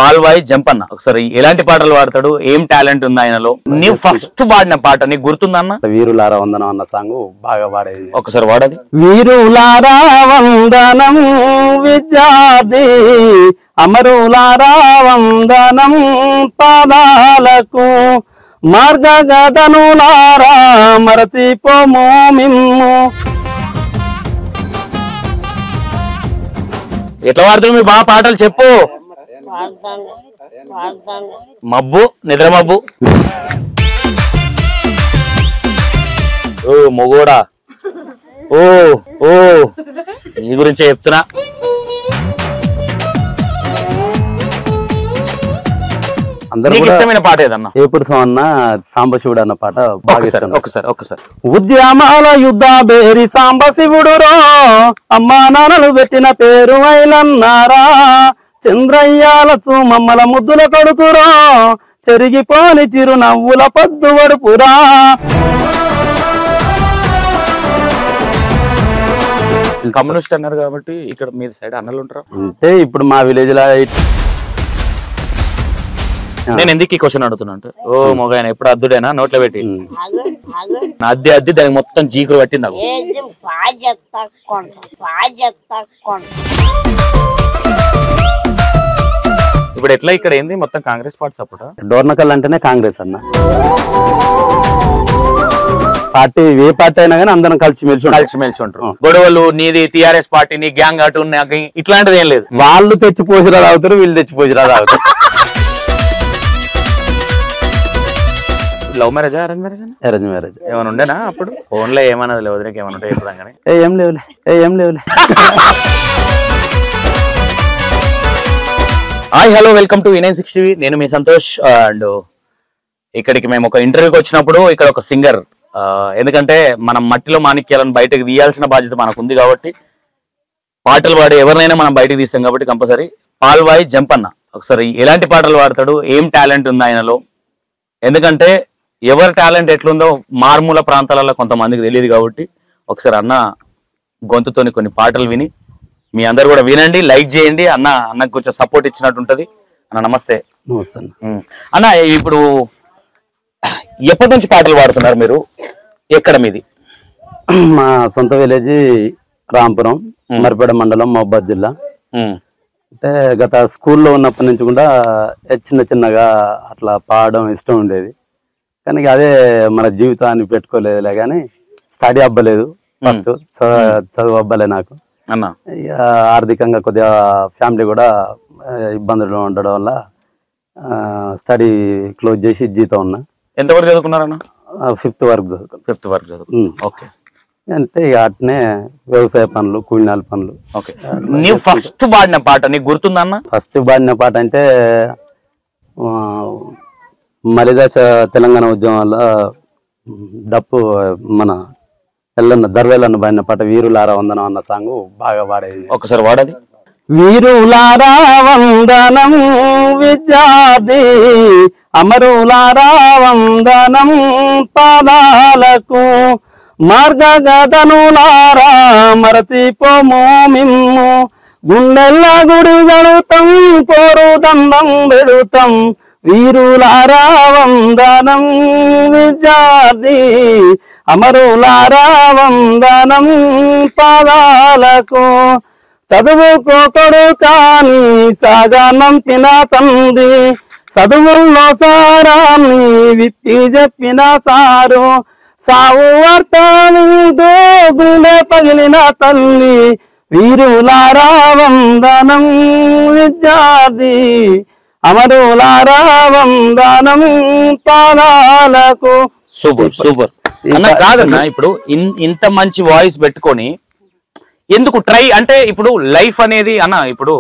పాల్వాయి జంపన్న ఒకసారి ఎలాంటి పాటలు పాడతాడు, ఏం టాలెంట్ ఉంది ఆయనలో? నీవు ఫస్ట్ పాడిన పాట నీకు గుర్తుందన్న? వీరులారా వందనం అన్న సాంగ్ బాగా పాడేది. ఒకసారి వాడది. వీరులారా వందనం విద్యార్థి, అమరులారా వందనం పాదాలకు, మార్గగదనులారా మరచిపోము మిమ్ము. ఎట్లా వాడుతున్నావు మీ బాగా పాటలు చెప్పు. మబ్బు నిద్ర మబ్బు. ఓ మొగోడా, ఓ ఓ నీ గురించే చెప్తున్నా. అందరూ ఇష్టమైన పాట ఏదన్నా? ఏ పురుషం అన్న సాంబశివుడు అన్న పాట బాగా ఇష్టం. ఒకసారి ఉద్యమాల యుద్ధ బేరి సాంబశివుడు రో, అమ్మా నాన్నలు పెట్టిన పేరు అయినన్నారా, చంద్రయ్యాలచు మమ్మల ముద్దుల కొడుకురో, చెరిగిపోని చిరు నవ్వుల పద్దు వడుపురా. కమ్యూనిస్ట్ అన్నారు కాబట్టి ఇక్కడ మీ సైడ్ అన్నలు ఉంటారా? అంటే ఇప్పుడు మా విలేజ్ లో నేను ఎందుకు ఈ క్వశ్చన్ అడుగుతున్నా అంటే, ఓ మొగాయన ఎప్పుడు అద్దుడేనా నోట్లో పెట్టి అద్ది దానికి మొత్తం జీకులు పట్టింది నాకు. ఇప్పుడు ఎట్లా ఇక్కడ ఏంది మొత్తం కాంగ్రెస్ పార్టీ సపోర్ట్? డోర్నకల్ అంటేనే కాంగ్రెస్ అన్న పార్టీ. ఏ పార్టీ అయినా కానీ అందరం కలిసిమెలిసి ఉంటారు. గొడవలు నీది టిఆర్ఎస్ పార్టీ నీ గ్యాంగ్ అటు ఇట్లాంటిది ఏం లేదు. వాళ్ళు తెచ్చి పోసిరా తాగుతారు, వీళ్ళు తెచ్చి పోసిరా తాగుతారు. లవ్ మ్యారేజా అరేంజ్ మ్యారేజ్? Arrange marriage. ఏమైనా ఉండేనా అప్పుడు? ఫోన్లో ఏమన్నది లేదు, ఏమైనా ఉంటాయి ఎప్పుడంగానే? ఏం లేవులే. Hi hello, welcome to V960 TV. నేను మీ సంతోష్. అండ్ ఇక్కడికి మేము ఒక ఇంటర్వ్యూకి వచ్చినప్పుడు ఇక్కడ ఒక సింగర్, ఎందుకంటే మనం మట్టిలో మాణిక్యాలను బయటకు తీయాల్సిన బాధ్యత మనకు ఉంది కాబట్టి, పాటలు పాడి ఎవరినైనా మనం బయటకు తీస్తాం కాబట్టి కంపల్సరీ పాల్వాయి జంపన్న ఒకసారి ఎలాంటి పాటలు పాడతాడు, ఏం టాలెంట్ ఉంది ఆయనలో, ఎందుకంటే ఎవరి టాలెంట్ ఎట్లుందో మారుమూల ప్రాంతాలలో కొంతమందికి తెలియదు కాబట్టి ఒకసారి అన్న గొంతుతోని కొన్ని పాటలు విని మీ అందరు కూడా వినండి, లైక్ చేయండి. అన్నకు కొంచెం సపోర్ట్ ఇచ్చినట్టు ఉంటది. అన్న నమస్తే. అన్న ఇప్పుడు ఎప్పటి నుంచి పాటలు పాడుతున్నారు మీరు? ఎక్కడ మీది? మా సొంత విలేజ్ రాంపురం, మరిపేడ మండలం, మహబూబాద్ జిల్లా. అంటే గత స్కూల్లో ఉన్నప్పటి నుంచి కూడా చిన్నగా అట్లా పాడడం ఇష్టం ఉండేది, కానీ అదే మన జీవితాన్ని పెట్టుకోలేదులే. కానీ స్టడీ అవ్వలేదు, ఫస్ట్ చదువు అవ్వలే నాకు. ఆర్థికంగా కొద్దిగా ఫ్యామిలీ కూడా ఇబ్బందులు ఉండడం వల్ల స్టడీ క్లోజ్ చేసి జీతం ఉన్నా. ఎంతవరకు చదువుకున్నారన్న? 5th వరకు చదువుకున్నా. ఓకే. అంతే. ఇక అట్నే వ్యవసాయ పనులు, కూలినాల పనులు. ఓకే. నీవు ఫస్ట్ పాడిన పాట నీకు గుర్తుందన్న? ఫస్ట్ పాడిన పాట అంటే మలిదాస తెలంగాణ ఉద్యమంలో డప్పు మన ఎల్లన్న దర్వేలన్న పాడిన పాట వీరులారా వందనం అన్న సాంగ్ బాగా పాడేది. ఒకసారి వాడది. వీరులారా వందనం విద్యార్థి, అమరులారా వందనం పాదాలకు, మార్గగదనులారా మరచిపోము మిమ్ము. గుండెల్ల గుడి గడుతాం, పోరు దండం పెడుతాం, వీరులారా వందనం విద్యార్థి, అమరులారా వందనం పాదాలకు. చదువుకోకడు కాని సాగా నంపిన తండ్రి, చదువుల్లో సారాన్ని విప్పి చెప్పిన సారు, సావు వార్తలు గుండె పగిలిన తల్లి, వీరులారా వందనం విద్యార్థి, అమరులారా వందనం పాదాలకు. సూపర్ అన్న. కాదన్నా ఇప్పుడు ఇంత మంచి వాయిస్ పెట్టుకొని ఎందుకు ట్రై అంటే, ఇప్పుడు లైఫ్ అనేది అన్న ఇప్పుడు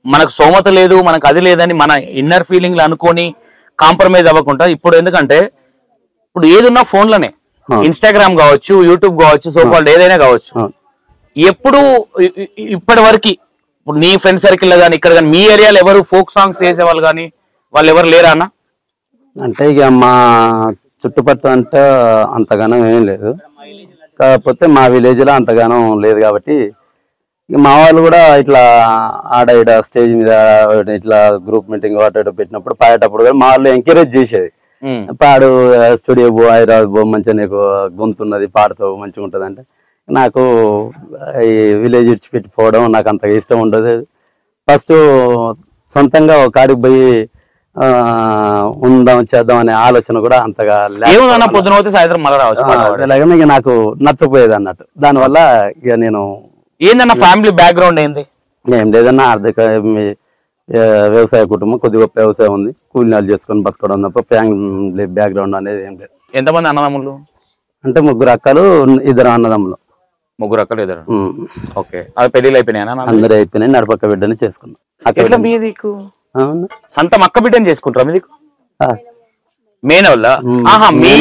మనకు సోమత లేదు, మనకు అది లేదని మన ఇన్నర్ ఫీలింగ్లు అనుకొని కాంప్రమైజ్ అవ్వకుండా, ఇప్పుడు ఎందుకంటే ఇప్పుడు ఏదున్నా ఫోన్లోనే, ఇన్స్టాగ్రామ్ కావచ్చు, యూట్యూబ్ కావచ్చు, సోకాల్డ్ ఏదైనా కావచ్చు, ఎప్పుడు ఇప్పటి వరకు ఇప్పుడు నీ ఫ్రెండ్ సర్కిల్ కానీ ఇక్కడ కానీ మీ ఏరియాలో ఎవరు ఫోక్ సాంగ్స్ చేసేవాళ్ళు కానీ వాళ్ళు ఎవరు లేరా అన్న? అంటే ఇక మా చుట్టుపక్కల అంటే అంతగానం ఏం లేదు, కాకపోతే మా విలేజ్ లో అంతగానం లేదు కాబట్టి ఇక మా వాళ్ళు కూడా ఇట్లా ఆడ ఈడ స్టేజ్ మీద ఇట్లా గ్రూప్ మీటింగ్ అటు ఇటు పెట్టినప్పుడు పాడేటప్పుడు కూడా మా వాళ్ళు ఎంకరేజ్ చేసేది. పాడు, స్టూడియో పో, హైదరాబాద్ పో, మంచిగా నీకు గొంతున్నది, పాడుతావు, మంచిగా ఉంటుంది అంటే నాకు ఈ విలేజ్ విడిచిపెట్టి పోవడం నాకు అంతగా ఇష్టం ఉండదు. ఫస్ట్ సొంతంగా ఒక కాడికి పోయి ఉందాం చేద్దాం అనే ఆలోచన కూడా అంతగా పొద్దున సాయంత్రం మళ్ళీ రావచ్చు. ఇక నాకు నచ్చపోయేది అన్నట్టు. దానివల్ల ఇక నేను ఏందన్న ఫ్యామిలీ బ్యాక్గ్రౌండ్ ఏంది? ఏం లేదన్నా, ఆర్థిక వ్యవసాయ కుటుంబం, కొద్ది గొప్ప వ్యవసాయం ఉంది, కూలినాలు చేసుకొని బతకడం తప్ప ఫ్యామిలీ బ్యాక్గ్రౌండ్ అనేది ఏం లేదు. ఎంతమంది అన్నదమ్ములు? అంటే 3 అక్కలు 2 అన్నదమ్ములు. 3 అక్కలు 2. ఓకే, అది పెళ్లిళ్ళు అయిపోయినాయి? అందరూ అయిపోయినాయి. నడపక్క బిడ్డని చేసుకున్నాం. ఎట్లా మీదికు సంతం అక్క బిడ్డని చేసుకుంటారా మీదికు? మేన వల్ల? ఆహా, మీ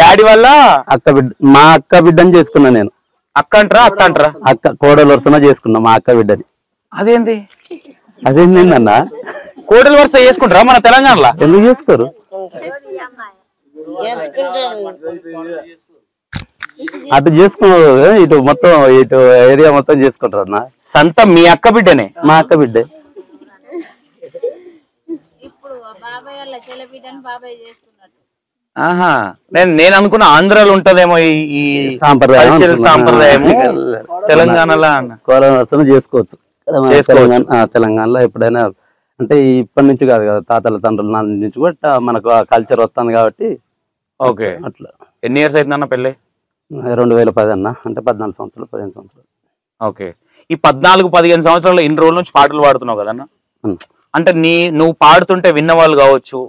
డాడీ వల్ల అక్క బిడ్డ, మా అక్క బిడ్డని చేసుకున్నా నేను. అక్క అంటారా అత్త అంటారా? అక్క, కోడలు వరుసన చేసుకున్నా మా అక్క బిడ్డని. అదేంది అన్న? కోడలు వరుస చేసుకుంటారా మన తెలంగాణలో? ఎందుకు చేసుకోరు? అటు చేసుకున్నారు, ఇటు మొత్తం ఇటు ఏరియా మొత్తం చేసుకుంటారు అన్న. సంతం మీ అక్క బిడ్డనే? మా అక్క బిడ్డే. ఆహా, నేను అనుకున్న ఆంధ్రాలో ఉంటదేమో ఈ సాంప్రదాయం. తెలంగాణలో కోడలు చేసుకోవచ్చు. తెలంగాణలో ఎప్పుడైనా అంటే ఇప్పటి నుంచి కాదు కదా, తాతల తండ్రుల నాన్న నుంచి కూడా మనకు ఆ కల్చర్ వస్తుంది కాబట్టి. ఓకే, అట్లా. ఎన్ని ఇయర్స్ అవుతుందన్న పెళ్ళి? 2010 అన్న, అంటే 14 సంవత్సరాలు 15 సంవత్సరాలు. ఓకే, ఈ 14-15 సంవత్సరాలు ఇన్ని రోజుల నుంచి పాటలు పాడుతున్నావు కదన్న. అంటే నువ్వు పాడుతుంటే విన్న వాళ్ళు కావచ్చు,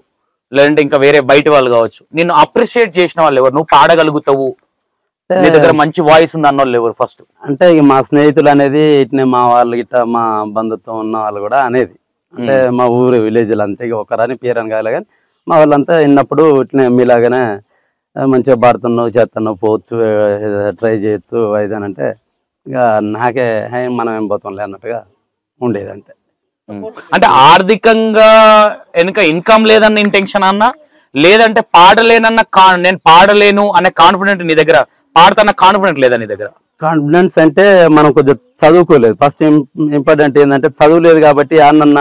లేదంటే ఇంకా వేరే బయట వాళ్ళు కావచ్చు, నిన్ను అప్రిషియేట్ చేసిన వాళ్ళు ఎవరు? నువ్వు పాడగలుగుతావు, నీ దగ్గర మంచి వాయిస్ ఉంది అన్న వాళ్ళు ఎవరు ఫస్ట్? అంటే ఇక మా స్నేహితులు అనేది ఇట్నే, మా వాళ్ళు గిట్ట, మా బంధుత్వం ఉన్న వాళ్ళు కూడా అనేది, అంటే మా ఊరు విలేజ్లు అంతే, ఒకరని పేరని కాలే కానీ మా వాళ్ళంతా విన్నప్పుడు ఇట్నే మీలాగానే మంచిగా పాడుతున్నావు, చేస్తున్నావు, పోవచ్చు, ట్రై చేయొచ్చు అయిదానంటే ఇక నాకే మనం ఏం పోతాంలే అన్నట్టుగా ఉండేది అంతే. అంటే ఆర్థికంగా వెనుక ఇన్కమ్ లేదన్న ఇంటెన్షన్ అన్నా, లేదంటే పాడలేనన్న నేను పాడలేను అనే కాన్ఫిడెంట్ నీ దగ్గర, పాడుతున్న కాన్ఫిడెంట్ లేదా నీ దగ్గర? కాన్ఫిడెన్స్ అంటే మనం కొంచెం చదువుకోలేదు. ఫస్ట్ ఇంపార్టెంట్ ఏంటంటే చదువు లేదు కాబట్టి అన్న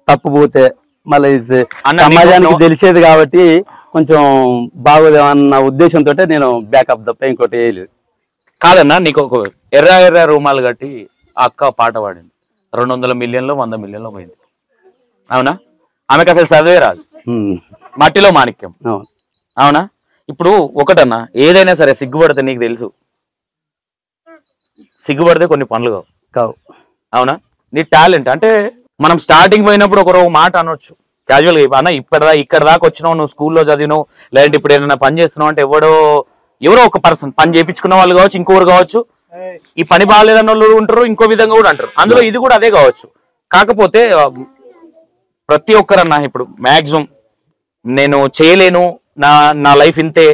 తప్పుపోతే మళ్ళీ సమాజానికి తెలిసేది కాబట్టి కొంచెం బాగోదేమన్న ఉద్దేశంతో నేను బ్యాకప్ తప్ప ఇంకోటి వేయలేదు. కాదన్నా, నీకు ఒక ఎర్ర ఎర్ర రూమాలు కట్టి అక్క పాట పాడింది, 200 మిలియన్లో 100 మిలియన్లో పోయింది, అవునా? ఆమెకు అసలు చదివే రాదు, మట్టిలో మాణిక్యం, అవునా? ఇప్పుడు ఒకటన్నా, ఏదైనా సరే సిగ్గుపడితే నీకు తెలుసు, సిగ్గుపడితే కొన్ని పనులు కావు, అవునా? నీ టాలెంట్ అంటే మనం స్టార్టింగ్ పోయినప్పుడు ఒక మాట అనొచ్చు క్యాజువల్గా, అన్న ఇక్కడ దాకా వచ్చినావు, నువ్వు స్కూల్లో చదివినావు, లేదంటే ఇప్పుడు ఏదైనా పని చేస్తున్నావు అంటే ఎవరో ఒక పర్సన్ పని చేయించుకున్న వాళ్ళు కావచ్చు, ఇంకోరు కావచ్చు, ఈ పని బాగాలేదన్న వాళ్ళు ఉంటారు, ఇంకో విధంగా కూడా అంటారు, అందులో ఇది కూడా అదే కావచ్చు. కాకపోతే ప్రతి ఒక్కరన్నా ఇప్పుడు మాక్సిమం నేను చేయలేను, నా లైఫ్ ఇంతే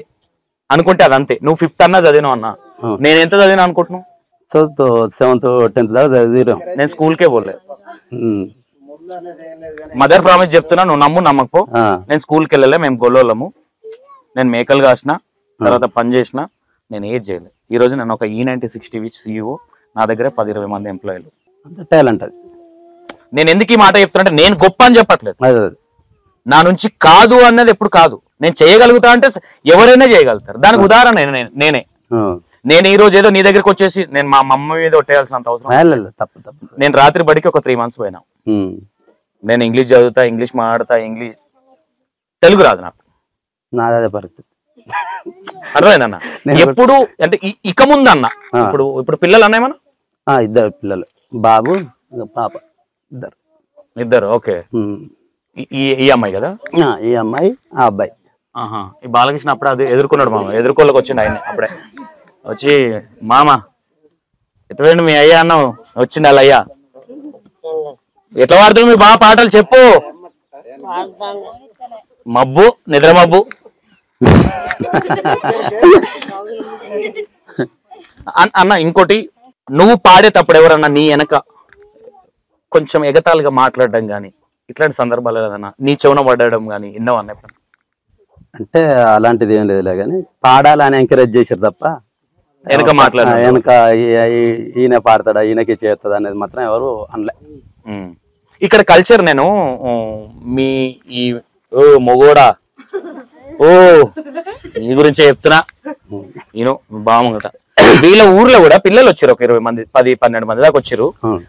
అనుకుంటే అది అంతే. నువ్వు 5th అన్నా చదివినావు అన్నా, నేను ఎంత చదివినా అనుకుంటున్నావు? 7th 10th దాకా చదివినాం. నేను స్కూల్కే పోలేదు. మదర్ ప్రామిస్ చెప్తున్నా, నువ్వు నమ్మకపో, నేను స్కూల్కి వెళ్ళలే, మేము గొల్లోళ్ళము, నేను మేకలు కాసిన తర్వాత పని చేసిన, నేను ఏది చేయలేదు. ఈ రోజు నేను ఒక E90 టీవీ CEO, నా దగ్గర 10-20 మంది ఎంప్లాయీలు. టాలెంట్ అది. నేను ఎందుకు ఈ మాట చెప్తున్నా, నేను గొప్ప అని చెప్పట్లేదు, నా నుంచి కాదు అన్నది ఎప్పుడు కాదు, నేను చేయగలుగుతా అంటే ఎవరైనా చేయగలుగుతారు. దానికి ఉదాహరణ నేను ఈ రోజు ఏదో నీ దగ్గరికి వచ్చేసి నేను మా మమ్మీ మీద ఒట్టేయాల్సినంత అవసరం. నేను రాత్రి బడికి ఒక 3 months పోయినా, నేను ఇంగ్లీష్ చదువుతా, ఇంగ్లీష్ మాట్లాడతా, తెలుగు రాదు నాకు, నాదే పరిస్థితి. అర్థమైందన్న? ఎప్పుడు అంటే ఇక ముందు అన్న, ఇప్పుడు పిల్లలు అన్నాయేమన్నా? 2 పిల్లలు, బాబు పాప, ఇద్దరు. ఓకే, ఈ అమ్మాయి కదా? ఈ అమ్మాయి, ఆ అబ్బాయి. ఈ బాలకృష్ణ అప్పుడే అది ఎదుర్కొన్నాడు, మామ ఎదుర్కోళ్ళకి వచ్చిండు ఆయన, అప్పుడే వచ్చి మామ ఎటువంటి మీ అయ్యా అన్నావు, వచ్చింది వాళ్ళ అయ్యా, ఎట్లా వాడుతున్నావు మీ బాగా పాటలు చెప్పు, మబ్బు నిద్ర మబ్బు అన్న. ఇంకోటి, నువ్వు పాడేటప్పుడు ఎవరన్నా నీ వెనక కొంచెం ఎగతాళిగా మాట్లాడడం గానీ ఇట్లాంటి సందర్భాలు ఏదన్నా నీ చెవున పడడం గానీ విన్నావు అన్నప్పుడు? అంటే అలాంటిది ఏం లేదులే కానీ పాడాలని ఎంకరేజ్ చేశారు తప్ప వెనక మాట్లాడు వెనక ఈయన పాడతాడా ఈయనకి చేస్తుందా అనేది మాత్రం ఎవరు అనలే. ఇక్కడ కల్చర్ నేను మీ ఈ ఓ మొగోడా ఓ నీ గురించే చెప్తున్నా నేను బాగుంట. వీళ్ళ ఊర్లో కూడా పిల్లలు వచ్చారు, ఒక 20 మంది 10-12 మంది దాకా వచ్చారు.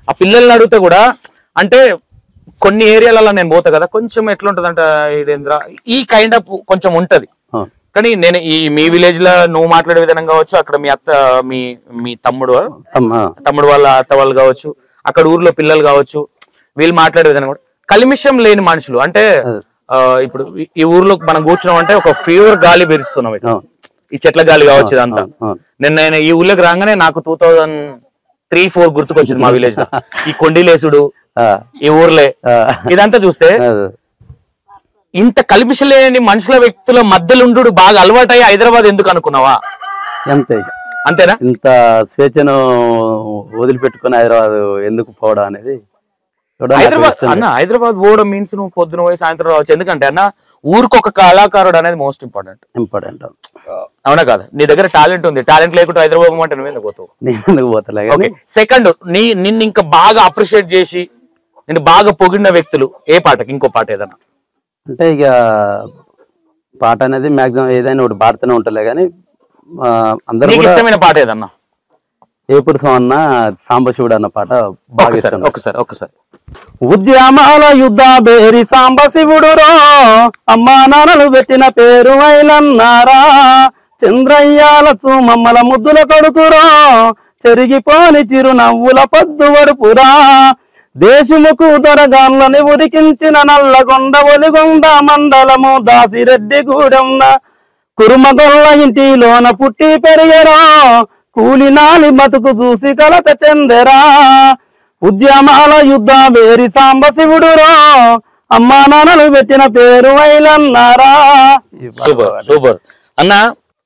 ఆ పిల్లల్ని అడిగితే కూడా అంటే కొన్ని ఏరియాలలో నేను పోతా కదా, కొంచెం ఎట్లుంటది అంటే ఇదేంద్ర ఈ కైండ్ ఆఫ్ కొంచెం ఉంటది. కానీ నేను ఈ మీ విలేజ్ లో నువ్వు మాట్లాడే విధానం కావచ్చు, అక్కడ మీ అత్త మీ తమ్ముడు వాళ్ళ అత్త వాళ్ళు కావచ్చు, అక్కడ ఊర్లో పిల్లలు కావచ్చు, వీళ్ళు మాట్లాడే విధానం కూడా కలిమిషం లేని మనుషులు. అంటే ఇప్పుడు ఈ ఊర్లో మనం కూర్చున్నాం అంటే ఒక ఫీవర్ గాలి పెరుస్తున్నాం, ఈ చెట్ల గాలి కావచ్చు ఇదంతా. నేను ఈ ఊర్లోకి రాగానే నాకు 2003-4 గుర్తుకొచ్చింది మా విలేజ్ లో. ఈ కొండిలేసుడు ఈ ఊర్లే ఇదంతా చూస్తే ఇంత కలిమిషం లేని మనుషుల వ్యక్తుల మధ్యలో బాగా అలవాటయ్యి హైదరాబాద్ ఎందుకు అనుకున్నావా? అంతేనా? ఇంత స్వేచ్ఛను వదిలిపెట్టుకుని హైదరాబాద్ ఎందుకు పోవడం అనేది. హైదరాబాద్ పోవడం మీన్స్ నువ్వు పొద్దున పోయి సాయంత్రం రావచ్చు. ఎందుకంటే అన్న ఊరికి ఒక కళాకారుడు అనేది మోస్ట్ ఇంపార్టెంట్. అవునా కాదు? నీ దగ్గర టాలెంట్ ఉంది, టాలెంట్ లేకుండా హైదరాబాద్ అంటే నువ్వు ఎందుకు పోతావు? నేను పోతలే. సెకండ్ నిన్ను ఇంకా బాగా అప్రిషియేట్ చేసి నేను బాగా పొగిడిన వ్యక్తులు ఏ పాటకి? ఇంకో పాట ఏదన్నా అంటే ఇక పాట అనేది మాక్సిమం ఏదైనా ఒకటి పాడుతూనే ఉంటలే కానీ అందరూ ఇష్టమైన పాట ఏదన్నా? ఏ పురుషం అన్న సాంబశివుడు అన్న పాట బాగా ఇష్టం. ఒకసారి ఉద్యమాల యుద్ధ బేరి సాంబశివుడు రో అమ్మా నాన్నలు పెట్టిన పేరు వైలన్నారా, చంద్రయ్యాల మమ్మల ముద్దుల కొడుకురో చెరిగిపోని చిరునవ్వుల పద్దు వడుపురా, దేశముకు దొరగాన్లని ఉరికించిన నల్లగొండ ఒలిగొండ మండలము దాసిరెడ్డిగూడెంన కురుమగొల్ల ఇంటిలోన పుట్టి పెరిగరా, కూలినాలి బతుకు చూసి కలత చెందెరా, ఉద్యమాల యుద్ధ వేరి సాంబశివుడురా అమ్మా నాన్నలు పెట్టిన పేరు వైలన్నారా. సూపర్ అన్న.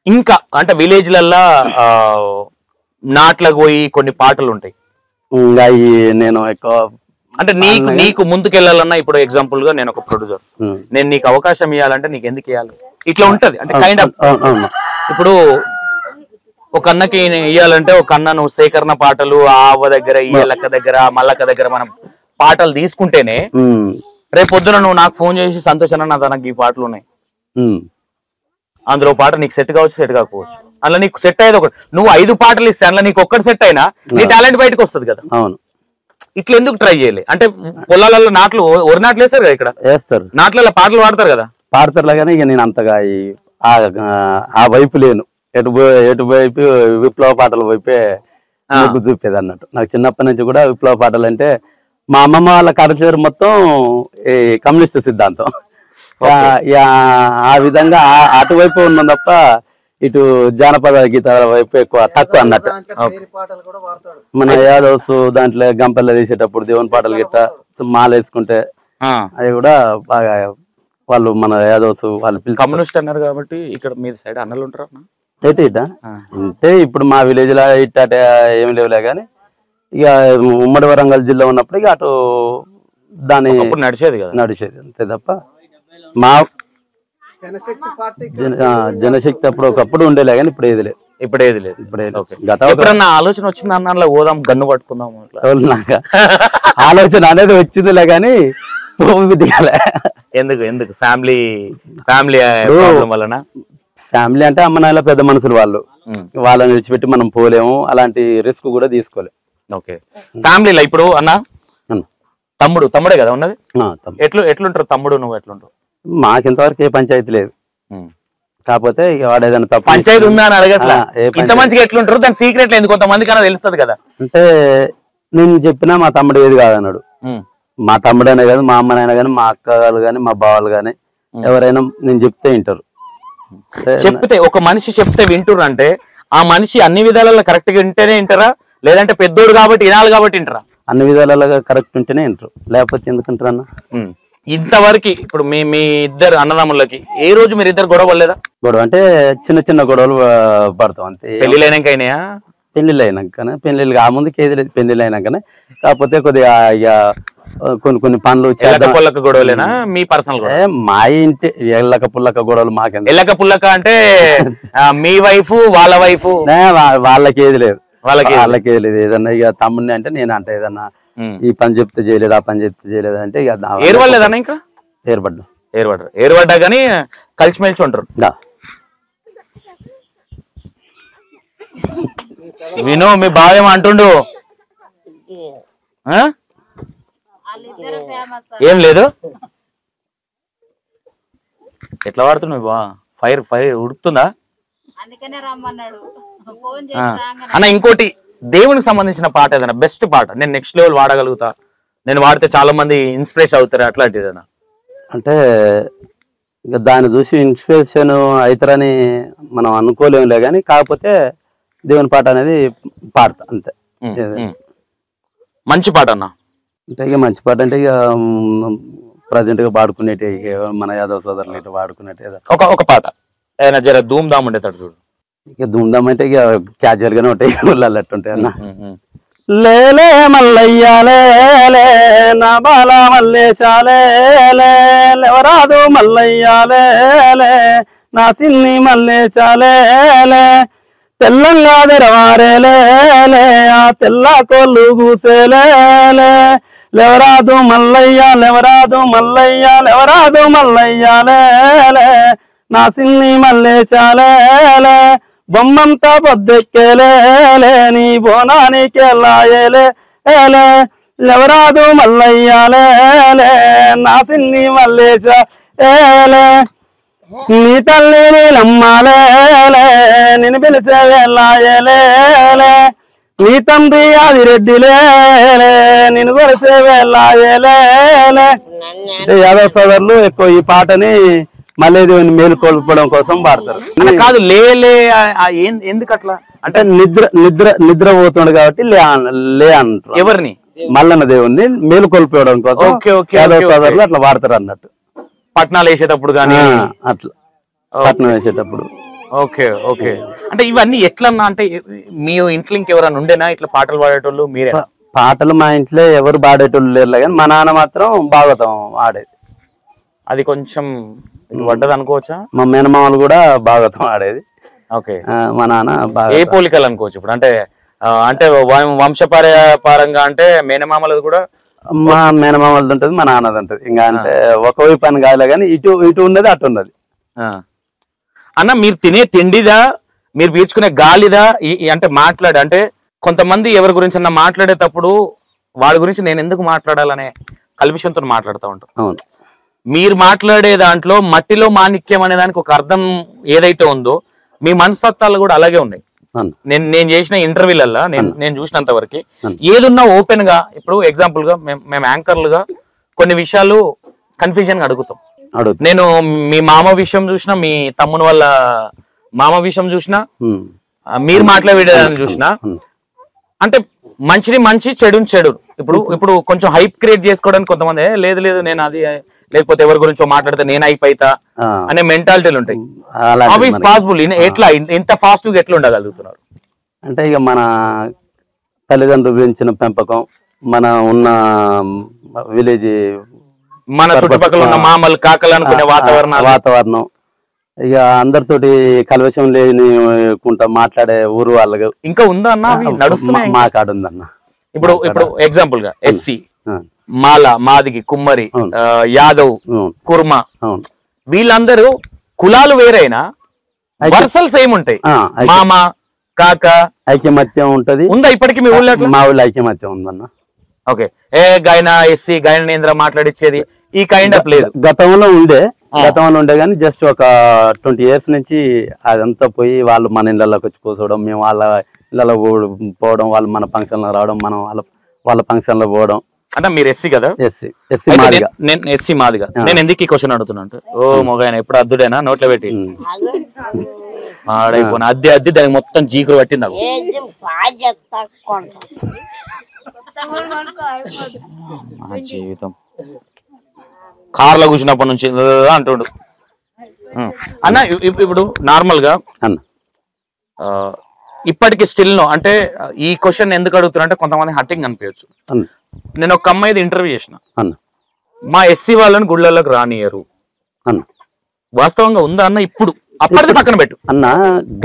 ఇంకా అంటే విలేజ్ లల్లా నాట్లకు పోయి కొన్ని పాటలు ఉంటాయి. ఇంకా నేను ఎక్కువ అంటే నీకు ముందుకెళ్ళాలన్నా, ఇప్పుడు ఎగ్జాంపుల్ గా నేను ఒక ప్రొడ్యూసర్, నేను నీకు అవకాశం ఇవ్వాలంటే నీకు ఎందుకు ఇవ్వాలి? ఇట్లా ఉంటది. అంటే కైండ్ ఆఫ్ ఇప్పుడు ఒక అన్నకి ఇయ్యాలంటే ఒక అన్న నువ్వు సేకరణ పాటలు ఆ అవ్వ దగ్గర ఈ లక్క దగ్గర మల్లక్క దగ్గర మనం పాటలు తీసుకుంటేనే రేపు పొద్దున నువ్వు నాకు ఫోన్ చేసి సంతోష్ అన్న నాకు ఈ పాటలు ఉన్నాయి, అందులో పాట నీకు సెట్ కావచ్చు సెట్ కాకపోవచ్చు, అలా నీకు సెట్ అయ్యేది ఒకటి. నువ్వు 5 పాటలు ఇస్తే అందులో నీకు ఒక్కటి సెట్ అయినా నీ టాలెంట్ బయటకు వస్తుంది కదా. అవును. ఇట్లా ఎందుకు ట్రై చేయాలి? అంటే పొలాలలో నాట్లు ఒరి నాట్లు వేస్తారు కదా, ఇక్కడ వేస్తారు నాట్లలో పాటలు పాడతారు కదా. పాడతారులే కానీ ఇక నేను అంతగా ఆ వైపు లేను. ఎటువైపు విప్లవ పాటల వైపే మొగ్గు చూపేది అన్నట్టు. నాకు చిన్నప్పటి నుంచి కూడా విప్లవ పాటలు అంటే మా అమ్మమ్మ వాళ్ళ కల్చర్ మొత్తం ఈ కమ్యూనిస్ట్ సిద్ధాంతం, ఆ విధంగా అటువైపు ఉన్నాం తప్ప ఇటు జానపద గీతాల వైపు ఎక్కువ తక్కువ అన్నట్టు. మన యాదవ్స్ దాంట్లో గంపల్లో తీసేటప్పుడు దేవుని పాటలు గిట్ట మాల వేసుకుంటే అవి కూడా బాగా వాళ్ళు మన యాదవ్స్ వాళ్ళు కమ్యూనిస్ట్ అన్నారు కాబట్టి ఇక్కడ మీ సైడ్ అన్నలు ఉంటారు అంటే ఇప్పుడు మా విలేజ్ లో ఇట్ట ఏమి లేవులే కానీ ఇక ఉమ్మడి వరంగల్ జిల్లా ఉన్నప్పుడు ఇక అటు దాని నడిచేది అంతే తప్ప మా జనశక్తి అప్పుడు ఒకప్పుడు ఉండేలే కానీ ఇప్పుడు ఏది లేదు. ఎప్పుడన్నా ఆలోచన వచ్చింది అన్న పోదాం గన్ను పట్టుకుందాం? నాకు ఆలోచన అనేది వచ్చిందిలే కానీ ఎందుకు ఫ్యామిలీ వలన? ఫ్యామిలీ అంటే అమ్మ నాయన పెద్ద మనుషులు, వాళ్ళని విడిచిపెట్టి మనం పోలేము, అలాంటి రిస్క్ కూడా తీసుకోలేము. ఓకే. ఫ్యామిలీలో ఇప్పుడు అన్న తమ్ముడే కదా ఉన్నది, ఎట్లుంటారు తమ్ముడు నువ్వు ఎట్లుంటావు? మాకింతవరకు ఏ పంచాయతీ లేదు, కాకపోతే ఇక వాడు ఏదైనా తప్పు పంచాయతీ ఉందా అని అడగట్లా. ఇంత మంచిగా ఎట్లుంటారు దాని సీక్రెట్ ఎందుకు కొంతమంది కన్నా తెలుస్తుంది కదా. అంటే నేను చెప్పినా మా తమ్ముడు ఏది కాదన్నాడు. మా తమ్ముడైనా కానీ మా అమ్మనైనా కానీ మా అక్క వాళ్ళు కానీ మా బావాలు కానీ ఎవరైనా నేను చెప్తే వింటారు. చెప్తే ఒక మనిషి చెప్తే వింటురు అంటే ఆ మనిషి అన్ని విధాలలో కరెక్ట్ గా వింటేనే వింటారా, లేదంటే పెద్దోడు కాబట్టి వినాలి కాబట్టి వింటారా? అన్ని విధాలుగా కరెక్ట్ ఉంటేనే వింటారు, లేకపోతే ఎందుకంటారు అన్న. ఇంతవరకు ఇప్పుడు మీ ఇద్దరు అన్నదమ్ములకి ఏ రోజు మీరు ఇద్దరు గొడవ పడలేదా? గొడవ అంటే చిన్న చిన్న గొడవలు పడతాం అంతే. పెళ్లిలైనాకైనా పెళ్లిళ్ళు అయినాకనే, పెళ్లిళ్ళు ఆ ముందుకి ఏది లేదు, పెళ్లిళ్ళు అయినాకనే. కాకపోతే కొద్దిగా ఇక కొన్ని పనులు ఎల్లక పుల్లక గొడవలేనా మీ పర్సనల్ మా ఇంటి ఎల్లక పుల్లక గొడవలు మాకెందుకు. ఎల్లక పుల్లక అంటే మీ వైఫ్ వాళ్ళ వైఫ్ వాళ్ళకి ఏది లేదు, వాళ్ళకి ఏది లేదు. ఏదన్నా ఇక తమ్ముడిని అంటే నేను అంటే ఏదన్నా ఈ పని చెప్తే చేయలేదు, ఆ పని చెప్తే చేయలేదు అంటే ఇక ఏర్పడలేదన్నా ఇంకా ఏర్పడ్డా కానీ కలిసిమెలిసి ఉంటారు. విను మీ బావేమో అంటుండు ఏం లేదు. ఎట్లా వాడుతున్నావు బా? ఫైర్ ఉడుకుతుందా అన్న? ఇంకోటి దేవునికి సంబంధించిన పాట ఏదైనా బెస్ట్ పాట, నేను నెక్స్ట్ లెవెల్ వాడగలుగుతా, నేను వాడితే చాలా మంది ఇన్స్పిరేషన్ అవుతారు అట్లాంటిది ఏదైనా అంటే ఇక దాన్ని చూసి ఇన్స్పిరేషన్ అవుతారని మనం అనుకోలేములే కానీ కాకపోతే దేవుని పాట అనేది పాడతా అంతే. మంచి పాట అన్న అంటే ఇక మంచి పాట అంటే ఇక ప్రజెంట్ గా పాడుకునేటి మన యాదవ్ సోదరులు ఇటు పాడుకునేటి ఒక పాట ఏదైనా జర ధూమ్ ధామ్ ఉండేటట్టు చూడు. ఇక ధూమ్ధామ్ అంటే ఇక క్యాజువల్ గానే ఉంటాయి, ఊళ్ళల్లో అట్టుంటాయి అన్న. లేలే మల్లయ్యా లేలే నా బాల మల్లేశాలే లేవరాదు మల్లయ్యా లేలే నా సిన్ని మల్లేశాలే తెల్లంగా తెరవారేలే ఆ తెల్ల కోళ్ళు కూసేలే లేవరాదు మల్లయ్యా లేవరాదు మల్లయ్యా లేవరాదు మల్లయ్యా లేలే నా సిన్ని మల్లేశాలే బొమ్మంతా పొద్దెక్కేలే నీ బోనానికెళ్ళాయేలే లేవరాదు మల్లయ్యాలే నా సిన్ని మల్లేశ నీ తల్లి నీలమ్మాలే నిన్ను పిలిచే వెళ్ళాయేలే నీ తండ్రి ఆదిరెడ్డిలే నిన్ను కొలిసే వెళ్ళాయేలే. యాదవ్ సోదరులు ఎక్కువ ఈ పాటని మళ్ళీ దేవుని మేలుకొల్పడం కోసం పాడతారు. కాదు లే ఎందుకు అట్లా అంటే నిద్ర పోతుండు కాబట్టి లే అంటారు. ఎవరిని? మల్లన్న దేవుణ్ణి మేలుకొల్పడం కోసం యాదవ్ సోదరులు అట్లా వాడతారు అన్నట్టు. పట్నాలు వేసేటప్పుడు కానీ అట్లా పట్నం వేసేటప్పుడు. Okay okay. అంటే ఇవన్నీ ఎట్లన్నా అంటే మీ ఇంట్లో ఇంకెవరన్నా ఉండేనా ఇట్లా పాటలు పాడేటోళ్ళు? మీరే? పాటలు మా ఇంట్లో ఎవరు పాడేటోళ్ళు లేరు కానీ మా నాన్న మాత్రం భాగవతం ఆడేది. అది కొంచెం పడ్డది అనుకోవచ్చా? మా మేనమామలు కూడా భాగవతం ఆడేది. ఓకే. మా నాన్న ఏ పోలికలు అనుకోవచ్చు ఇప్పుడు? అంటే అంటే వంశపారంగా అంటే మేనమామలది కూడా మా మేనమామలది ఉంటది, మా నాన్నది ఉంటది. ఇంకా అంటే ఒకవైపు అని కాదులే కానీ ఇటు ఉన్నది అటు ఉన్నది. అన్న మీరు తినే తిండిదా, మీరు పీల్చుకునే గాలిదా? అంటే అంటే కొంతమంది ఎవరి గురించి అన్న మాట్లాడేటప్పుడు వాడి గురించి నేను ఎందుకు మాట్లాడాలనే కల్పిషంతో మాట్లాడుతూ ఉంటాం. అవును. మీరు మాట్లాడే దాంట్లో మట్టిలో మాణిక్యం అనే దానికి ఒక అర్థం ఏదైతే ఉందో మీ మనస్తత్వాలు కూడా అలాగే ఉన్నాయి. నేను చేసిన ఇంటర్వ్యూలల్లో నేను చూసినంత వరకు ఏదున్నా ఓపెన్ గా, ఇప్పుడు ఎగ్జాంపుల్ గా మేము యాంకర్లుగా కొన్ని విషయాలు కన్ఫ్యూజన్ గా అడుగుతాం. నేను మీ మామ విషయం చూసినా, మీ తమ్ముని వాళ్ళ మామ విషయం చూసినా, మీరు మాట్లాడేదాన్ని చూసినా, అంటే మంచిని మంచి చెడుని చెడు. ఇప్పుడు కొంచెం హైప్ క్రియేట్ చేసుకోవడానికి కొంతమంది లేదు నేను అది లేకపోతే ఎవరి గురించో మాట్లాడితే నేను అయిపోతా అనే మెంటాలిటీలు ఉంటాయి. How is possible? ఎట్లా ఇంత ఫాస్ట్ గా ఎట్లా ఉండగలుగుతున్నారు? అంటే ఇక మన తల్లిదండ్రులు పెంచిన పెంపకం, మన ఉన్న విలేజ్, మన చుట్టుపక్కల ఉన్న మామలు కాకలు అనుకునే వాతావరణం, ఇక అందరితోటి కలవశం లేనికుంటా మాట్లాడే ఊరు వాళ్ళకు ఇంకా ఉందా అన్న? నడుస్తున్నాయి. మా కాడ ఉందన్న. ఇప్పుడు ఎగ్జాంపుల్ గా ఎస్సీ, మాల, మాదిగి, కుమ్మరి, యాదవ్, కుర్మ, వీళ్ళందరూ కులాలు వేరైనా వరుసలు సేమ్ ఉంటాయి. మామ, కాక ఐక్యమత్యం ఉంటది. ఉందా ఇప్పటికి మీ ఊళ్ళో? మా ఊళ్ళో ఐక్యమత్యం ఉందన్న. ఓకే. గాయన ఎస్సీ గాయనేంద్ర మాట్లాడిచ్చేది ఈ కైండ్ ఆఫ్ లేదు. గతంలో ఉండే కానీ జస్ట్ ఒక 20 years నుంచి అదంతా పోయి వాళ్ళు మన ఇళ్ళలోకి వచ్చి కూర్చోవడం, మేము వాళ్ళ ఇళ్ళలో పోవడం, వాళ్ళు మన ఫంక్షన్ లో రావడం, మనం వాళ్ళ ఫంక్షన్ లో పోవడం. అంటే మీరు ఎస్సీ కదా? ఎస్సీ మాదిగా. నేను ఎస్సీ మాదిగా. నేను ఎందుకు ఈ క్వశ్చన్ అడుగుతున్నా అంటే, ఓ మొగాయన ఎప్పుడు అద్దుడేనా నోట్లో పెట్టి ఆడైపోయిన అద్దె దానికి మొత్తం జీకులు పట్టింది. జీవితం కార్లో కూర్చున్నప్పటి నుంచి అంటుండు అన్న. ఇప్పుడు నార్మల్ గా ఇప్పటికి స్టిల్ నో అంటే ఈ క్వశ్చన్ ఎందుకు అడుగుతున్నా అంటే కొంతమంది హట్టింగ్ అనిపించచ్చు. అన్న నేను ఒక అమ్మాయిది ఇంటర్వ్యూ చేసిన, అన్న మా ఎస్సీ వాళ్ళని గుళ్ళలోకి రానియరు, అన్న వాస్తవంగా ఉందా అన్న? ఇప్పుడు అప్పటిది పక్కన పెట్టు అన్న,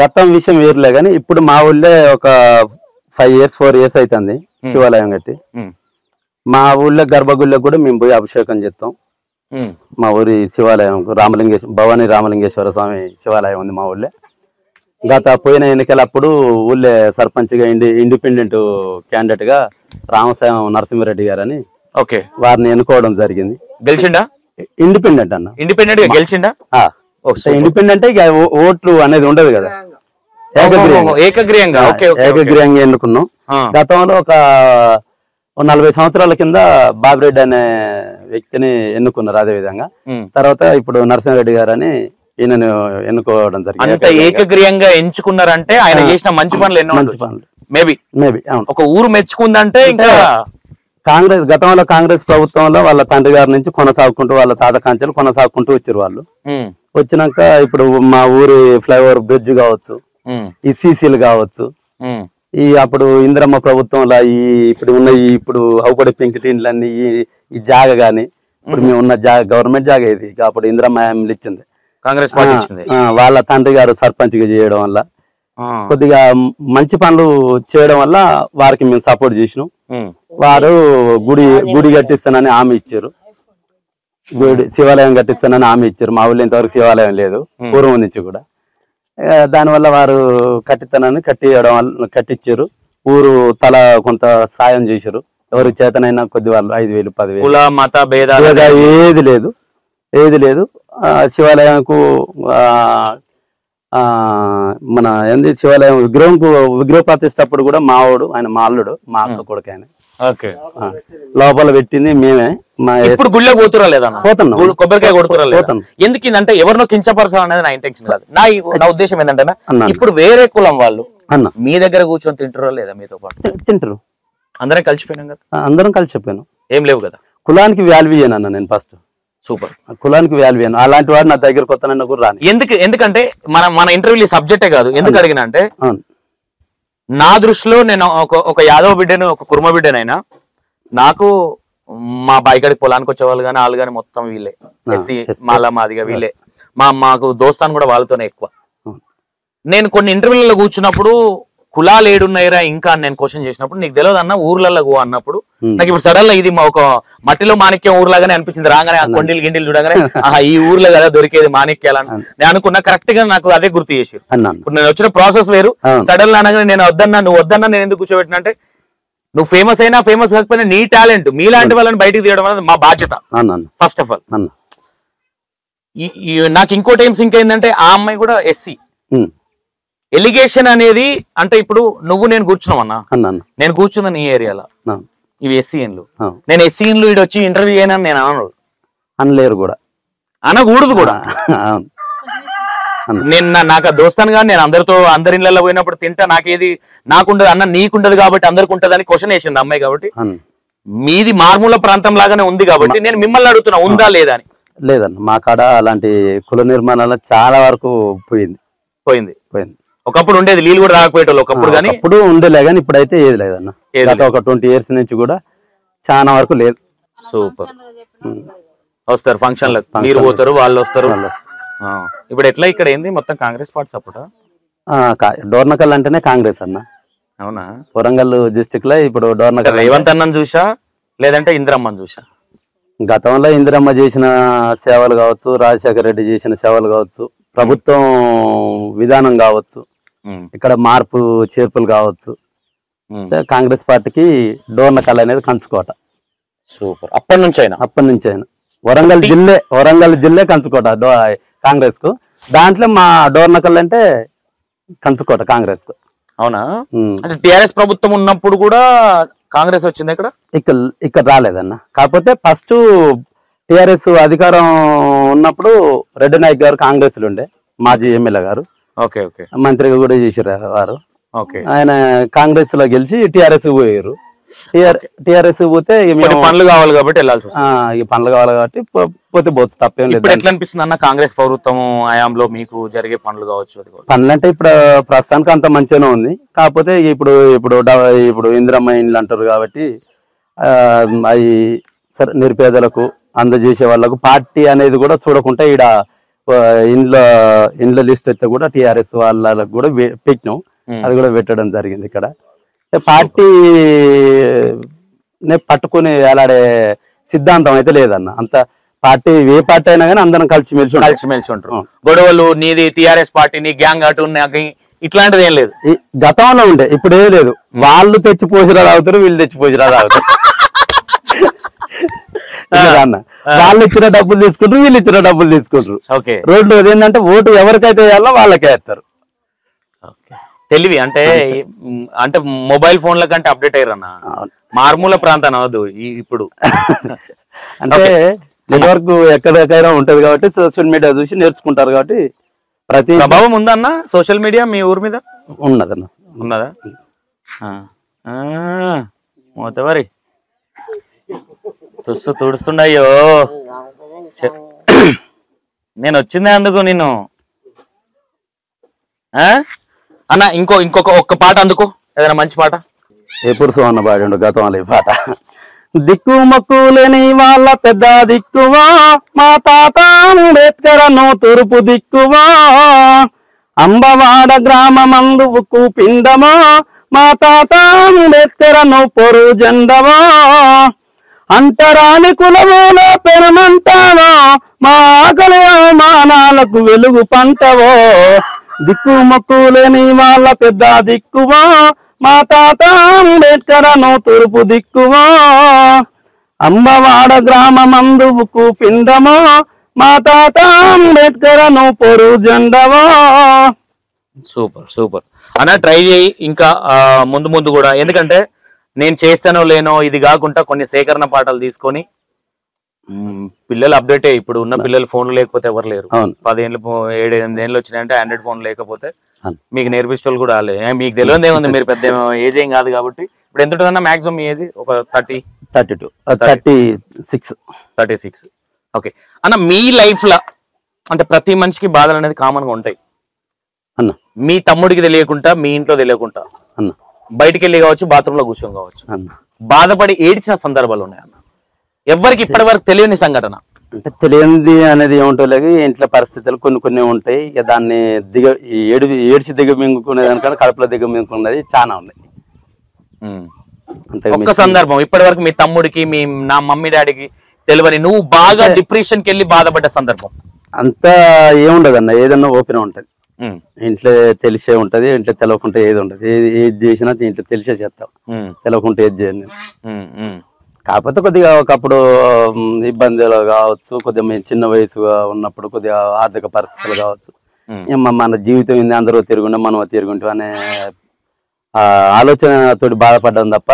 గతం విషయం వేరులే కానీ ఇప్పుడు మా ఊళ్ళో ఒక 5 years 4 years అవుతుంది శివాలయం కట్టి. మా ఊళ్ళో గర్భగుళ్ళకి కూడా మేము పోయి అభిషేకం చేస్తాం. మా ఊరి శివాలయం భవానీ రామలింగేశ్వర స్వామి శివాలయం ఉంది మా ఊళ్ళో. గత పోయిన ఎన్నికలప్పుడు ఊళ్ళో సర్పంచ్గా ఇండిపెండెంట్ క్యాండిడేట్ గా రామసాయం నరసింహారెడ్డి గారని ఓకే వారిని ఎన్నుకోవడం జరిగింది. గెలిచిండా? ఇండిపెండెంట్ అన్న, ఇండిపెండెంట్ గా గెలిచిండా? ఇండిపెండెంట్ ఇక ఓట్లు అనేది ఉండదు కదా, ఏకగ్రీయంగా ఏకగ్రీయంగా ఎన్నుకున్నాం. గతంలో ఒక 40 సంవత్సరాల కింద బాబిరెడ్డి అనే వ్యక్తిని ఎన్నుకున్నారు. అదే విధంగా తర్వాత ఇప్పుడు నరసింహారెడ్డి గారు అని ఈయనను ఎన్నుకోవడం జరిగింది. ఏకగ్రీయంగా ఎంచుకున్నారంటే ఆయన చేసిన మంచి పనులు ఎన్నో, మంచి పనులు మేబీ ఒక ఊరు మెచ్చుకుందంటే ఇంకా కాంగ్రెస్ గతంలో కాంగ్రెస్ ప్రభుత్వంలో వాళ్ళ తండ్రి గారి నుంచి కొనసాగుకుంటూ వాళ్ళ తాత కాంచెలు కొనసాగుకుంటూ వచ్చారు వాళ్ళు. వచ్చినాక ఇప్పుడు మా ఊరి ఫ్లైఓవర్ బ్రిడ్జ్ కావచ్చు, ఈ సీసీలు కావచ్చు, ఈ అప్పుడు ఇందిరమ్మ ప్రభుత్వంలో ఇప్పుడు ఉన్న ఇప్పుడు అవుపడి పెంకిటీన్లన్నీ ఈ జాగ గాని ఇప్పుడు మేము ఉన్న జాగ గవర్నమెంట్ జాగ ఇది అప్పుడు ఇందిరమ్మ ఇచ్చింది, కాంగ్రెస్ పార్టీ ఇచ్చింది. వాళ్ళ తండ్రి గారు సర్పంచ్ గా చేయడం వల్ల కొద్దిగా మంచి పనులు చేయడం వల్ల వారికి మేము సపోర్ట్ చేసినాం. వారు గుడి కట్టిస్తానని హామీ ఇచ్చారు, శివాలయం కట్టిస్తానని హామీ ఇచ్చారు. మా ఊళ్ళో ఇంతవరకు శివాలయం లేదు పూర్వం నుంచి కూడా. దానివల్ల వారు కట్టిస్తానని కట్టించారు. ఊరు తల కొంత సాయం చేశారు. ఎవరు చేతనైనా కొద్ది వాళ్ళు 5,000 10,000 మత భేదాలు ఏది లేదు. శివాలయంకు మన ఏంది శివాలయం విగ్రహ ప్రతిష్టప్పుడు కూడా మావాడు ఆయన మా అల్లుడు మా అక్క కొడుకు ఆయన లోపల పెట్టింది మేమే. ఇప్పుడు గుళ్ళకి పోతురా లేదా? పోతున్నాం, కొబ్బరికాయ కొడుతురా లేదా? ఎందుకంటే ఎవరినో కించపరచాలనేది నా ఇంటెన్షన్ కాదు. నా ఉద్దేశం ఏంటంటే ఇప్పుడు వేరే కులం వాళ్ళు అన్న మీ దగ్గర కూర్చొని తింటారా లేదా? మీతో పాటు తింటారు. అందరం కలిసిపోయినాం కదా, అందరం కలిసిపోయాను. ఏం లేవు కదా. కులానికి వాల్యూ అన్న నేను ఫస్ట్ సూపర్ కులానికి వాల్యూ అలాంటి వాడు నా దగ్గరకు వస్తానన్న కూడా రాని. ఎందుకంటే మన ఇంటర్వ్యూ సబ్జెక్టే కాదు. ఎందుకు అడిగిన అంటే నా దృష్టిలో నేను ఒక యాదవ బిడ్డను ఒక కుర్మ బిడ్డనైనా నాకు మా బాయికాడికి పొలానికి వచ్చేవాళ్ళు కానీ వాళ్ళు కానీ మొత్తం వీళ్ళే ఎస్సీ మాదిగా వీళ్ళే. మాకు దోస్తాను కూడా వాళ్ళతోనే ఎక్కువ. నేను కొన్ని ఇంటర్వ్యూలలో కూర్చున్నప్పుడు కులాలు ఏడున్నాయిరా ఇంకా నేను క్వశ్చన్ చేసినప్పుడు నీకు తెలియదు అన్న ఊర్లలో గో అన్నప్పుడు నాకు ఇప్పుడు సడన్ గా ఇది ఒక మట్టిలో మాణిక్యం ఊర్లాగానే అనిపించింది. రాగానే ఆ కొండలు గిండిలు చూడగానే ఈ ఊర్లో కదా దొరికేది మాణిక్యాలని నేను అనుకున్నా. కరెక్ట్ గా నాకు అదే గుర్తు చేసారు. ఇప్పుడు నేను వచ్చిన ప్రాసెస్ వేరు. సడన్ గా అనగానే నేను వద్దన్నా నువ్వు వద్దన్నా నేను ఎందుకు కూర్చోబెట్టిన అంటే నువ్వు ఫేమస్ అయినా ఫేమస్ కాకపోయినా నీ టాలెంట్ మీలాంటి వాళ్ళని బయటకు తీయడం అనేది మా బాధ్యత ఫస్ట్ ఆఫ్ ఆల్. నాకు ఇంకోటి ఏం సింక్ అయిందంటే ఆ అమ్మాయి కూడా ఎస్సీ. ఎలిగేషన్ అనేది అంటే ఇప్పుడు నువ్వు నేను కూర్చున్నాం అన్నా, నేను కూర్చున్నా నీ ఏరియాలో ఇవి ఎస్సీఎన్లు, నేను ఎస్సీఎన్లు ఇటు వచ్చి ఇంటర్వ్యూ అయినా నేను అనలేరు కూడా అనకూడదు కూడా. నేను నాకు దోస్తాను కానీ నేను అందరి ఇళ్ళలో పోయినప్పుడు తింటా నాకేది నాకుండదు అన్న నీకుండదు కాబట్టి అందరికి ఉంటది అని క్వశ్చన్ వేసింది అమ్మాయి. కాబట్టి మీది మారుమూల ప్రాంతం లాగానే ఉంది కాబట్టి నేను మిమ్మల్ని అడుగుతున్నా ఉందా లేదా అని. లేదన్న మా కాడ అలాంటి కుల నిర్మాణాలు చాలా వరకు పోయింది. ఒకప్పుడు ఉండేది నీళ్ళు కూడా రాకపోయేటోళ్ళు ఒకప్పుడు, కానీ ఇప్పుడు ఉండేలే కానీ ఇప్పుడైతే ఏది లేదన్న. గత ఒక 20 years నుంచి కూడా చాలా వరకు లేదు. సూపర్. వస్తారు ఫంక్షన్లకు మీరు పోతారు వాళ్ళు వస్తారు. ఇప్పుడు ఎట్లా ఇక్కడ ఏంది మొత్తం కాంగ్రెస్ పార్టీ సపోర్టా? డోర్నకల్ అంటేనే కాంగ్రెస్ అన్న. అవునా? వరంగల్ డిస్ట్రిక్ట్ లో ఇప్పుడు డోర్నకల్ రేవంత్ అన్నను చూసా లేదంటే ఇందిరమ్మని చూసా? గతంలో ఇందిరమ్మ చేసిన సేవలు కావచ్చు, రాజశేఖర రెడ్డి చేసిన సేవలు కావచ్చు, ప్రభుత్వం విధానం కావచ్చు, ఇక్కడ మార్పు చేర్పులు కావచ్చు, కాంగ్రెస్ పార్టీకి డోర్నకల్ అనేది కంచుకోట. సూపర్. అప్పటి నుంచి అయినా వరంగల్ జిల్లే కంచుకోట కాంగ్రెస్ కు. దాంట్లో మా డోర్నకల్ అంటే కంచుకోట కాంగ్రెస్ కు. అవునా? అంటే టిఆర్ఎస్ ప్రభుత్వం ఉన్నప్పుడు కూడా కాంగ్రెస్ వచ్చింది ఇక్కడ రాలేదన్న. కాకపోతే ఫస్ట్ టిఆర్ఎస్ అధికారం ఉన్నప్పుడు రెడ్డి నాయక్ గారు కాంగ్రెస్ లో ఉండే, మాజీ ఎమ్మెల్యే గారు మంత్రిగా కూడా చేసారు వారు. ఆయన కాంగ్రెస్ లో గెలిచి టిఆర్ఎస్ పోయారు. టిఆర్ఎస్ పోతే పనులు కావాలి కాబట్టి వెళ్ళాల్సి వస్తుంది. ఈ పనులు కావాలి కాబట్టి పోతే పోవచ్చు, తప్పేం లేదు. ఇప్పుడు ఎట్లా అనిపిస్తుంది అన్న కాంగ్రెస్ ప్రభుత్వం హయాంలో మీకు జరిగే పనులు కావచ్చు? పనులు అంటే ఇప్పుడు ప్రస్తుతానికి అంత మంచిగానే ఉంది. కాకపోతే ఇప్పుడు ఇందిరమ్మ ఇండ్లు అంటారు కాబట్టి అవి సరే నిరుపేదలకు అందజేసే వాళ్ళకు పార్టీ అనేది కూడా చూడకుండా ఈడ ఇండ్ల లిస్ట్ అయితే కూడా టిఆర్ఎస్ వాళ్ళకు కూడా పెట్టినాం. అది కూడా పెట్టడం జరిగింది. ఇక్కడ పార్టీ పట్టుకుని అలాడే సిద్ధాంతం అయితే లేదన్న. అంత పార్టీ ఏ పార్టీ అయినా కానీ అందరం కలిసిమెలిసి ఉంటారు. గొడవలు నీది టిఆర్ఎస్ పార్టీ నీ గ్యాంగ్ అటు ఇట్లాంటిది ఏం లేదు. గతంలో ఉండే, ఇప్పుడు ఏం లేదు. వాళ్ళు తెచ్చి పోసిరా తాగుతారు, వీళ్ళు తెచ్చి పోసిరా తాగుతారు. అన్న వాళ్ళు ఇచ్చిన డబ్బులు తీసుకుంటారు, వీళ్ళు ఇచ్చిన డబ్బులు తీసుకుంటారు. రోడ్లు ఏంటంటే ఓటు ఎవరికైతే వేయాలో వాళ్ళకే వేస్తారు. తెలివి అంటే అంటే మొబైల్ ఫోన్ల కంటే అప్డేట్ అయ్యారన్న. మారుమూల ప్రాంతం అవద్దు ఇప్పుడు. అంటే నెట్వర్క్ ఎక్కడికైనా ఉంటది కాబట్టి సోషల్ మీడియా చూసి నేర్చుకుంటారు కాబట్టి ప్రతి ప్రభావం ఉందన్న సోషల్ మీడియా మీ ఊరి మీద? ఉన్నదన్న. ఉన్నదా? మోతవరి తుస్సు తుడుస్తుండయ్యో. నేను వచ్చిందే అందుకు నిన్ను అన్న. ఒక్క పాట అందుకో, ఏదైనా మంచి పాట. ఎప్పుడు సోన్న పాడిండు గతంలో ఈ పాట. దిక్కు మక్కు లేని వాళ్ళ పెద్ద దిక్కువా, మా తాత అంబేద్కర్ తూర్పు దిక్కువా, అంబవాడ గ్రామమందు ఉక్కు పిండమా, మా తాత అంబేద్కర్ పొరు జెండవా, అంటరాని కులముల పెరమంటావో, మా ఆకలి అవమానాలకు వెలుగు పంటవో, దిక్కు మొక్కు లేని వాళ్ళ పెద్ద దిక్కువా, మా తాత అంబేద్కర్ తూర్పు దిక్కువా, అంబవాడ గ్రామమందు ఉక్కు పిండమో, మా తాత అంబేద్కర్ పొరు జెండవా. సూపర్ సూపర్ అన్న. ట్రై చేయి ఇంకా ముందు ముందు కూడా, ఎందుకంటే నేను చేస్తానో లేనో ఇది కాకుండా కొన్ని సేకరణ పాటలు తీసుకొని పిల్లలు అప్డేట్ ఇప్పుడు ఉన్న పిల్లలు ఫోన్లు లేకపోతే ఎవరు లేరు. 10 ఏళ్ళు 7-8 ఏళ్ళు వచ్చినాయంటే ఆండ్రాయిడ్ ఫోన్ లేకపోతే మీకు నేర్పిస్తోళ్ళు కూడా రాలే. మీకు తెలియదు ఏముంది, మీరు పెద్ద ఏజ్ ఏం కాదు కాబట్టి. ఇప్పుడు ఎంత ఉంటుందన్న మాక్సిమం మీ ఏజ్? ఒక 32 36. ఓకే అన్న. మీ లైఫ్ లో అంటే ప్రతి మనిషికి బాధలు అనేది కామన్ గా ఉంటాయి అన్న. మీ తమ్ముడికి తెలియకుండా, మీ ఇంట్లో తెలియకుండా అన్న బయటికి వెళ్ళి కావచ్చు, బాత్రూమ్ లో కూర్చొని కావచ్చు, బాధపడి ఏడ్చిన సందర్భాలు ఉన్నాయి అన్న. ఎవరికి ఇప్పటి వరకు తెలియని సంఘటన? అంటే తెలియంది అనేది ఏముంటో ఇంట్లో పరిస్థితులు కొన్ని ఉంటాయి. ఇక దాన్ని ఏడ్చి దిగమింగుకునే దానికన్నా కడుపులో దిగమింగుకున్నది చాలా ఉన్నాయి. ఒక్క సందర్భం ఇప్పటి వరకు మీ తమ్ముడికి, నా మమ్మీ డాడీకి తెలియని నువ్వు బాగా డిప్రెషన్ కి వెళ్ళి బాధపడ్డ సందర్భం? అంతా ఏముండదన్న, ఏదన్నా ఓపెన్ ఉంటది. ఇంట్లో తెలిసే ఉంటది, ఇంట్లో తెలవకుంటే ఏది ఉంటది. ఏది చేసినా ఇంట్లో తెలిసే చేస్తాం, తెలవకుంటే ఏది చేయను. కాకపోతే కొద్దిగా ఒకప్పుడు ఇబ్బందులు కావచ్చు, కొద్దిగా మేము చిన్న వయసుగా ఉన్నప్పుడు కొద్దిగా ఆర్థిక పరిస్థితులు కావచ్చు, మన జీవితం ఏంది అందరూ తిరుగుంటే మనం తిరుగుంటాం అనే ఆలోచనతోటి బాధపడ్డాం తప్ప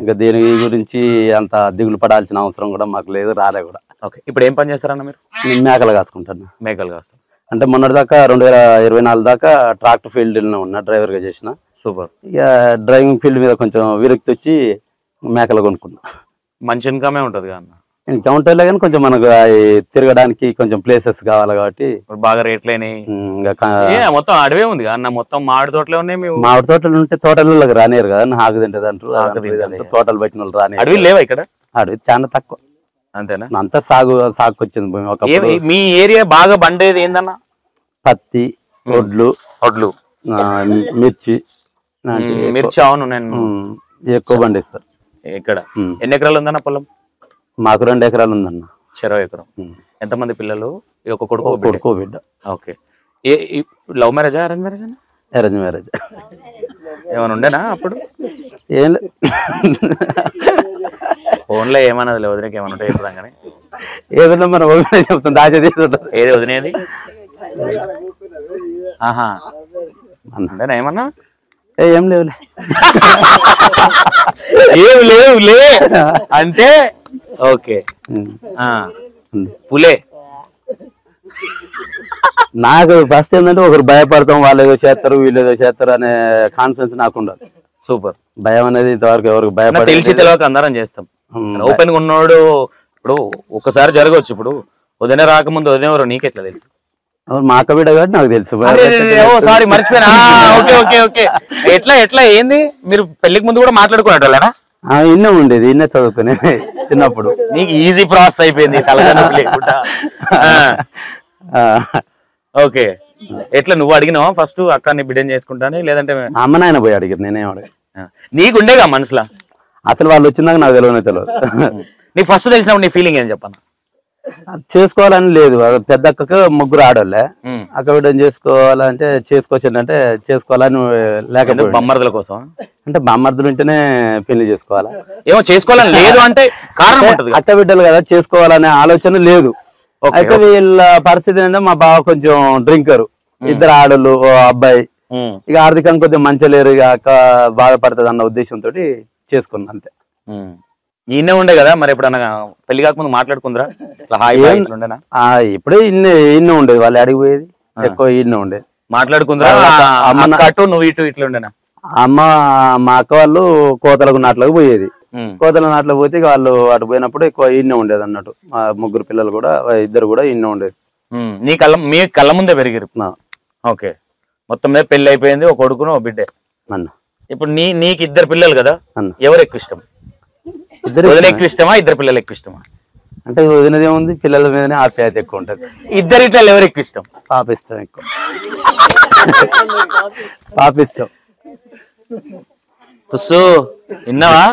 ఇంకా దీని గురించి అంత దిగులు పడాల్సిన అవసరం కూడా మాకు లేదు, రాలే కూడా. ఇప్పుడు ఏం పని చేస్తారన్న మీరు? నేను మేకలు కాసుకుంటాను. మేకలు కాస్తాను అంటే మొన్నటి దాకా 2024 దాకా ట్రాక్టర్ ఫీల్డ్ ఉన్నా, డ్రైవర్ గా చేసిన. సూపర్. ఇక డ్రైవింగ్ ఫీల్డ్ మీద కొంచెం విరక్తి వచ్చి మేకలు కొనుక్కున్నా. మంచి ఇన్కమే ఉంటది కదా? ఇన్కమ్ ఉంటుంది కానీ కొంచెం మనకు తిరగడానికి కొంచెం ప్లేసెస్ కావాలి కాబట్టి బాగా రేట్లేని. మొత్తం అడవే ఉంది అన్న, మొత్తం మామిడి తోటలే ఉన్నాయి. మామిడి తోటలు ఉంటే తోటలకు రానియరు కదా, ఆకు తింటది అంటారు. తోటలు పెట్టిన వాళ్ళు రాని. అడవి లేవా ఇక్కడ? అడవి చాలా తక్కువ. అంతేనా? అంతా సాగు వచ్చింది. మీ ఏరియా బాగా బండేది ఏందన్నా? పత్తి, వడ్లు, మిర్చి. అవును, నేను ఎక్కువ పండిస్తారు ఇక్కడ. ఎన్ని ఎకరాలు ఉందన్న పొలం? మాకు 2 ఎకరాలు ఉందన్న. 20 ఎకరం. ఎంతమంది పిల్లలు? ఒక కొడుకు బిడ్డ. ఓకే. లవ్ మ్యారేజా, అరేంజ్ మ్యారేజ్? Arrange marriage. ఏమైనా ఉండేనా అప్పుడు? ఏం లేదు, ఫోన్లో ఏమన్నది వదిలేకి ఏమన్నా ఉంటాయి చెప్తాం కానీ ఏదన్నా మనం వదిలే చెప్తాం, దాచేది ఏది వదిలేది? ఆహా, అంతేనా? ఏమన్నా ఏం లేవులే. ఏం లేవులే అంటే ఓకే. పులే. నాకు ఫస్ట్ ఏంటంటే ఒకరు భయపడతాం, వాళ్ళు ఏదో చేస్తారు వీళ్ళు ఏదో చేస్తారు అనే కాన్ఫిడెన్స్ నాకు ఉండదు. సూపర్. భయం అనేది ఇంతవరకు ఎవరికి భయపడి తెలిసి తెలియక అందరం చేస్తాం. ఓపెన్ గా ఉన్నోడు ఇప్పుడు ఒకసారి జరగవచ్చు. ఇప్పుడు వదిన రాకముందు వదిన ఎవరు నీకెట్లా తెలుసు? మా అక్క బిడ్డ కాబట్టి నాకు తెలుసు. సారీ మర్చిపోయినా. Okay okay okay. ఎట్లా ఎట్లా ఏంది మీరు పెళ్లికి ముందు కూడా మాట్లాడుకునేటోళ్ళేనా? ఇన్నే ఉండేది, ఇన్నే చదువుకునే చిన్నప్పుడు. నీకు ఈజీ ప్రాసెస్ అయిపోయింది తలకాయ లేకుండా. ఓకే. ఎట్లా నువ్వు అడిగినావా ఫస్ట్ అక్క నీ బిడ్డని చేసుకుంటాను లేదంటే? అమ్మ నాయన పోయి అడిగారు, నేనేం అడిగా. నీకుండేగా మనసులో? అసలు వాళ్ళు వచ్చిందాక నాకు తెలియదు. నీ ఫస్ట్ తెలిసినప్పుడు నీ ఫీలింగ్ ఏం చెప్పాను? చేసుకోవాలని లేదు. పెద్ద అక్కకు ముగ్గురు ఆడోళ్ళే. అక్క బిడ్డని చేసుకోవాలంటే చేసుకోవచ్చు అంటే చేసుకోవాలని లేకపోతే బొమ్మర్దుల కోసం అంటే బామ్మర్దులు ఉంటేనే పెళ్లి చేసుకోవాలా? ఏమో చేసుకోవాలని లేదు అంటే కారణం ఉంటుంది. అక్క బిడ్డలు కదా చేసుకోవాలనే ఆలోచన లేదు. అయితే వీళ్ళ పరిస్థితి ఏంటంటే మా బావ కొంచెం డ్రింకరు, ఇద్దరు ఆడోళ్ళు, ఓ అబ్బాయి. ఇక ఆర్థికంగా కొద్దిగా మంచిగా లేరు, ఇక అక్క బాధపడుతుంది అన్న ఉద్దేశంతో చేసుకున్నా అంతే. ఈయనే ఉండే కదా మరి ఎప్పుడన్నా పెళ్లి కాకముందు మాట్లాడుకుందరా? ఇప్పుడే ఇన్నే ఉండేది, వాళ్ళు అడిగిపోయేది ఎక్కువ ఇన్నే ఉండేది. మాట్లాడుకుందరా? నువ్వు ఇటు ఇట్లా ఉండేనా? అమ్మ మా అక్క వాళ్ళు కోతలకు నాట్లకు పోయేది. కోతల నాట్లకు పోతే వాళ్ళు అటు పోయినప్పుడు ఎక్కువ ఇన్నే ఉండేది అన్నట్టు. మా ముగ్గురు పిల్లలు కూడా, ఇద్దరు కూడా ఇన్నే ఉండేది. మీ కళ్ళ ముందే పెరిగారు. ఓకే. మొత్తం మీద పెళ్లి అయిపోయింది, ఒక కొడుకును ఒక బిడ్డే అన్న. ఇప్పుడు నీకు ఇద్దరు పిల్లలు కదా, ఎవరు ఎక్కువ ఇష్టం? వదిన ఎక్కువ ఇష్టమా, ఇద్దరు పిల్లలు ఎక్కువ ఇష్టమా? అంటే వదినది ఏముంది, పిల్లల మీదనే ఆప్యాయత ఎక్కువ ఉంటది. ఇద్దరు ఇట్లా ఎవరు ఎక్కువ ఇష్టం? పాప ఇష్టం ఎక్కువ. పాప ఇష్టం. తుస్సు విన్నావా?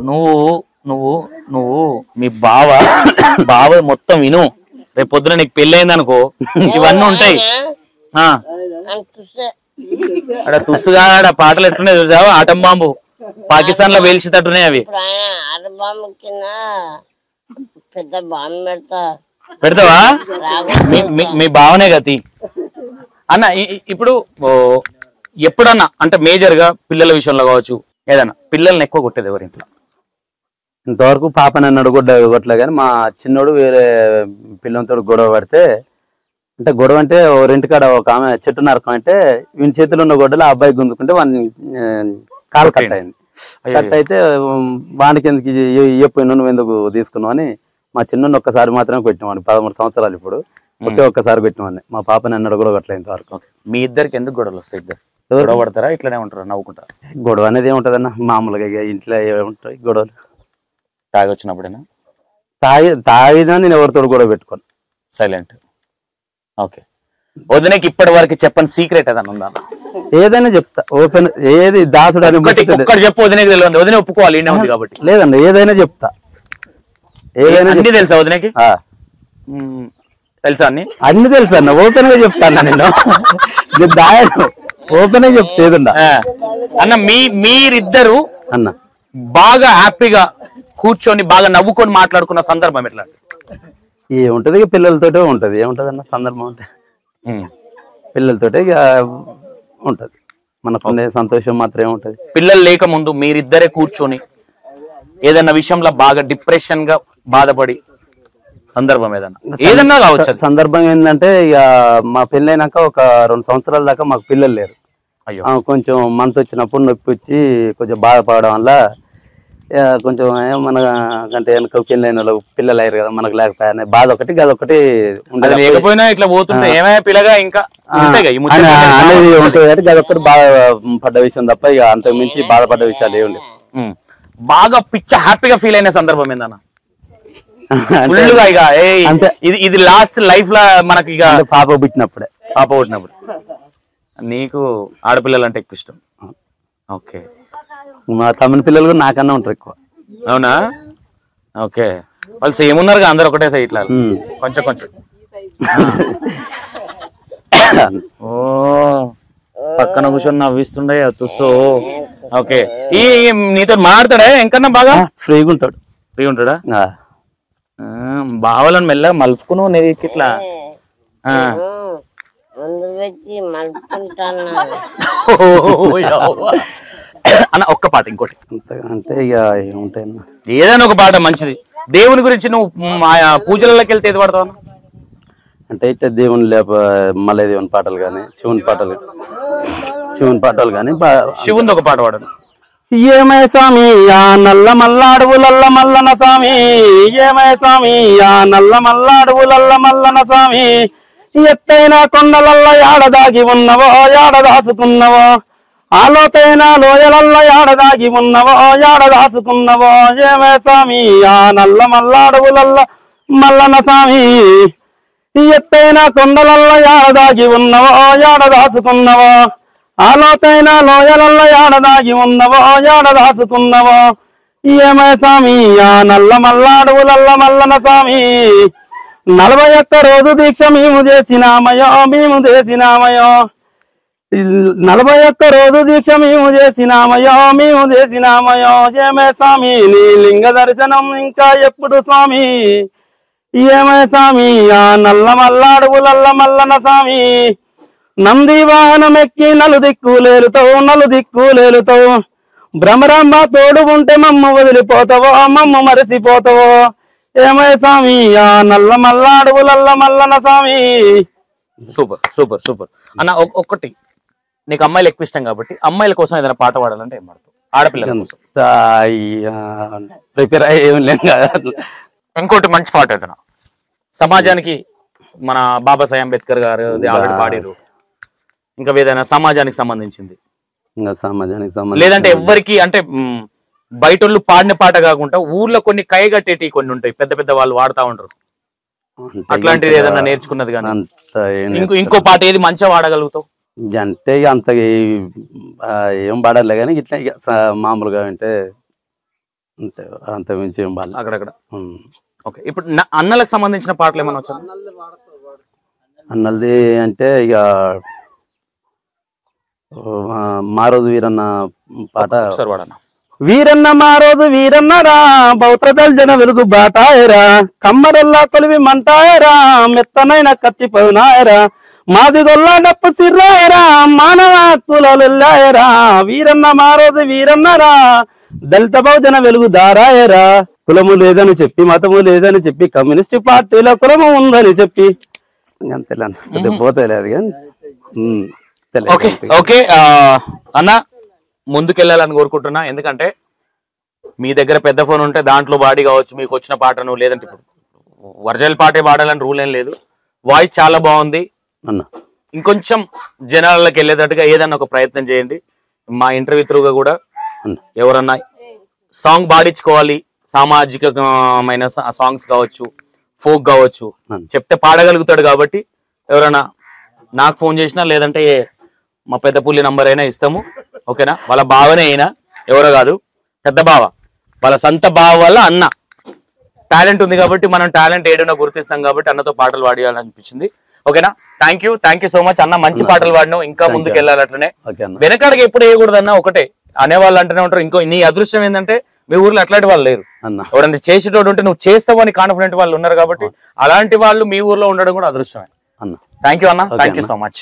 నువ్వు నువ్వు నువ్వు మీ బావ మొత్తం విను. రేపు పొద్దున నీకు పెళ్లి అయింది అనుకో, ఇవన్నీ ఉంటాయి. అక్కడ తుస్సుగా ఆడ పాటలు ఎట్లున్నాయి చూసావా? ఆటం బాంబు పాకిస్తాన్ లో వేల్చేటట్టున్నాయి అవి. పెడతావా? మీ బావనే గతి అన్న. ఇప్పుడు ఎప్పుడన్నా అంటే మేజర్ గా పిల్లల విషయంలో కావచ్చు ఏదన్నా పిల్లల్ని ఎక్కువ కొట్టేది ఎవరి ఇంట్లో? ఇంతవరకు పాపని అన్నాడు కొట్టలే కానీ మా చిన్నోడు వేరే పిల్లలతో గొడవ పడితే, అంటే గొడవ అంటే ఇంటికాడ ఒక ఆమె చెట్టు నరకం అంటే వీని చేతిలో ఉన్న గొడ్డలు ఆ అబ్బాయి గుంజుకుంటే వాడిని కాలు కట్ అయింది. కట్ అయితే వానికి ఎందుకు ఇయ్యపోయినా నువ్వు ఎందుకు తీసుకున్నావు అని మా చిన్న ఒక్కసారి మాత్రమే కొట్టినవాడిని. 13 సంవత్సరాలు ఇప్పుడు ఒక్కసారి కొట్టినవాడిని. మా పాపని అన్నాడు కూడా కొట్టలే ఇంతవరకు. మీ ఇద్దరికి ఎందుకు గొడవలు వస్తాయి? ఇద్దరు గొడవ పడతారా? ఇట్లానే ఉంటారా నవ్వుకుంటారా? గొడవ అనేది ఏముంటది అన్న, మామూలుగా ఇంట్లో ఏముంటాయి గొడవలు. తాగి వచ్చినప్పుడేనా? తాగినా నేను ఎవరితో గొడవ పెట్టుకోను, సైలెంట్. ఓకే. వదినకి ఇప్పటి వరకు చెప్పని సీక్రెట్ ఏదన్నా ఉందా? ఏదైనా చెప్తా ఓపెన్. ఏది దాసుడు అని చెప్పు. వదినకి తెలియదు, వదిన ఒప్పుకోవాలి ఇండియా ఉంది కాబట్టి. లేదండి ఏదైనా చెప్తా. ఏదైనా అన్ని తెలుసా వదినకి? తెలుసా? అన్ని తెలుసా అన్న, ఓపెన్ గా చెప్తాను నేను. ఓపెన్ గా చెప్తా ఏదన్నా అన్న. మీరిద్దరు అన్న బాగా హ్యాపీగా కూర్చొని బాగా నవ్వుకొని మాట్లాడుకున్న సందర్భం ఎట్లా? ఏముంటది, ఇక పిల్లలతోటే ఉంటది. ఏముంటది అన్న సందర్భం అంటే పిల్లలతోటే ఇక ఉంటది. మనకుండే సంతోషం మాత్రమే ఉంటది. పిల్లలు లేక ముందు మీరిద్దరే కూర్చొని ఏదన్నా విషయంలో బాగా డిప్రెషన్ గా బాధపడి సందర్భం ఏదన్నా కావచ్చు. సందర్భం ఏంటంటే ఇక మా పెళ్ళైనాక ఒక 2 సంవత్సరాల దాకా మాకు పిల్లలు లేరు. కొంచెం మంత్ వచ్చినప్పుడు నొప్పి వచ్చి కొంచెం బాధపడడం వల్ల కొంచెం మన అంటే వెనక పెళ్ళైన పిల్లలు అయ్యారు కదా, మనకు లేకపోయా బాధ ఒకటి అదొకటి ఉండదు. లేకపోయినా ఇట్లా పోతుంటే ఏమైనా పిల్లగా ఇంకా అనేది ఉంటుంది అంటే అదొకటి బాధపడ్డ విషయం తప్ప ఇక అంతకు మించి బాధపడ్డ విషయాలు ఏమి లేవు. బాగా పిచ్చ హ్యాపీగా ఫీల్ అయిన సందర్భం ఏందన్నా? ఇది లాస్ట్ లైఫ్ లా మనకి ఇక పాప పుట్టినప్పుడే. పాప పుట్టినప్పుడు. నీకు ఆడపిల్లలు అంటే ఎక్కువ ఇష్టం? ఓకే. మా తమ్ముని పిల్లలు కూడా నాకన్నా ఉంటారు ఎక్కువ. అవునా? ఓకే. వాళ్ళు సేమ్ ఉన్నారు అందరు ఒకటే సైడ్ ఇట్లా కొంచెం కొంచెం. ఓ పక్కన కూర్చొని నవ్విస్తుండే తుస్సు. ఓకే. నీతో మాట్లాడతాడా ఇంకన్నా? బాగా ఫ్రీగా ఉంటాడు. ఫ్రీగా ఉంటాడా? బావలను మెల్లగా మలుపుకును నీకు ఇట్లా అన్న. ఒక్క పాట ఇంకోటి అంటే ఇక ఏముంటాయి ఏదైనా ఒక పాట మంచిది. దేవుని గురించి నువ్వు పూజలలోకి వెళ్తే ఏది పడతావు? అంటే ఇట్లా దేవుని మళ్ళీ దేవుని పాటలు కానీ శివుని పాటలు కానీ శివుని ఒక పాట పాడండి. ఏమై స్వామి ఆ నల్ల మల్లాడువులల్ల మల్లన స్వామి, ఏమై స్వామి ఆ నల్ల మల్లాడువులల్ల మల్లన స్వామి, ఎత్తైన కొండలల్ల యాడదాగి ఉన్నవో యాడదాసుకున్నవో, ఆలోతైన లోయలల్ల యాడదాగి ఉన్నవో యాడదాసుకున్నవో, ఏమై స్వామి ఆ నల్ల మల్లాడువులల్ల మల్లన స్వామి, ఎత్తైన కొండలల్ల యాడదాగి ఉన్నవో యాడదాసుకున్నవో, ఆలోతైన లోయలల్ల యాడదాగి ఉన్నవో యాడదాసుకున్నవో, ఏమై స్వామి ఆ నల్ల మల్లాడువులల్ల మల్లన స్వామి, 41 రోజు దీక్ష మేము చేసినామయో 41 రోజు దీక్ష మేము చేసినామయో, ఏమై స్వామి నీ లింగ దర్శనం ఇంకా ఎప్పుడు స్వామి, ఏమై స్వామి ఆ నల్ల మల్లాడువులల్ల మల్లన స్వామి, నంది వాహనం ఎక్కి నలుదిక్కులేలుతావు, భ్రమరాంబ తోడు ఉంటే మమ్మ వదిలిపోతావో మమ్మ మరిసిపోతావో, ఏమై స్వామి ఆ నల్ల మల్లాడువులల్ల మల్లన స్వామి. సూపర్ సూపర్ సూపర్ అన్న. ఒక్కటి, నీకు అమ్మాయిలు ఎక్కువ ఇష్టం కాబట్టి అమ్మాయిల కోసం ఏదైనా పాట పాడాలంటే ఏం పాడతావు? ఆడపిల్లల కోసం ప్రిపేర్ ఏం లేదు. ఇంకోటి మంచి పాట ఏదైనా సమాజానికి, మన బాబాసాహెబ్ అంబేద్కర్ గారు ఆల్రెడీ పాడారు, ఇంకా ఏదైనా సమాజానికి సంబంధించింది, లేదంటే ఎవ్వరికి అంటే బయటోళ్ళు పాడిన పాట కాకుండా ఊర్లో కొన్ని కైగట్టేటి కొన్ని ఉంటాయి, పెద్ద పెద్ద వాళ్ళు వాడుతూ ఉంటారు, అట్లాంటిది ఏదైనా నేర్చుకున్నది కానీ ఇంకో పాట ఏది మంచిగా వాడగలుగుతావు? అంటే ఇక అంత ఏం పాడాలి కానీ ఇట్లా ఇక మామూలుగా అంటే అంతే, అంత మించి ఏం పాడాలి అక్కడక్కడ. ఓకే, ఇప్పుడు అన్నలకు సంబంధించిన పాటలు ఏమైనా వచ్చా? అన్నది అంటే ఇక మా రోజు వీరన్న పాట వాడన్నా. వీరన్న మా రోజు వీరన్నరా, బౌద్ధదల్ జన వెలుగు బాటాయరా, కమ్మరల్లా కొలివి మంటాయరా, మెత్తనైన కత్తి పదునాయరా, మాదిగొల్ల డప్పు సిర్రాయరా, మానవ కులలుల్లాయరా, వీరన్న మా రోజు వీరన్నరా, దళిత బహుజన వెలుగు దారాయరా, కులము లేదని చెప్పి మతము లేదని చెప్పి కమ్యూనిస్ట్ పార్టీలో కులము ఉందని చెప్పి అంతే పోతలేదు కానీ. ఓకే ఓకే అన్న, ముందుకెళ్ళాలని కోరుకుంటున్నా. ఎందుకంటే మీ దగ్గర పెద్ద ఫోన్ ఉంటే దాంట్లో బాడీ కావచ్చు, మీకు వచ్చిన పాటను, లేదంటే ఇప్పుడు ఒరిజినల్ పాటే పాడాలని రూల్ ఏం లేదు. వాయిస్ చాలా బాగుంది అన్న, ఇంకొంచెం జనాలకి వెళ్ళేటట్టుగా ఏదన్నా ఒక ప్రయత్నం చేయండి. మా ఇంటర్వ్యూ త్రూగా కూడా ఎవరన్నా సాంగ్ పాడించుకోవాలి, సామాజికమైన సాంగ్స్ కావచ్చు, ఫోక్ కావచ్చు, చెప్తే పాడగలుగుతాడు కాబట్టి ఎవరైనా నాకు ఫోన్ చేసినా, లేదంటే మా పెద్ద పుల్లి నంబర్ అయినా ఇస్తాము. ఓకేనా? వాళ్ళ బావనే అయినా, ఎవరో కాదు, పెద్ద బావ, వాళ్ళ సొంత బావ వల్ల అన్న టాలెంట్ ఉంది కాబట్టి మనం టాలెంట్ ఏడున్నా గుర్తిస్తాం కాబట్టి అన్నతో పాటలు పాడాలనిపించింది. ఓకేనా? థ్యాంక్ యూ సో మచ్ అన్న. మంచి పాటలు పాడినావు, ఇంకా ముందుకు వెళ్ళాలి అట్లనే. వెనకాడకి ఎప్పుడు వేయకూడదన్నా, ఒకటే అనేవాళ్ళు అంటూనే ఉంటారు. ఇంకో నీ అదృష్టం ఏంటంటే మీ ఊర్లో అట్లాంటి వాళ్ళు లేరు. ఎవరైనా చేసేటోడు ఉంటే నువ్వు చేస్తావు అని కాన్ఫిడెంట్ వాళ్ళు ఉన్నారు కాబట్టి అలాంటి వాళ్ళు మీ ఊర్లో ఉండడం కూడా అదృష్టమే. థ్యాంక్ యూ అన్న, థ్యాంక్ యూ సో మచ్.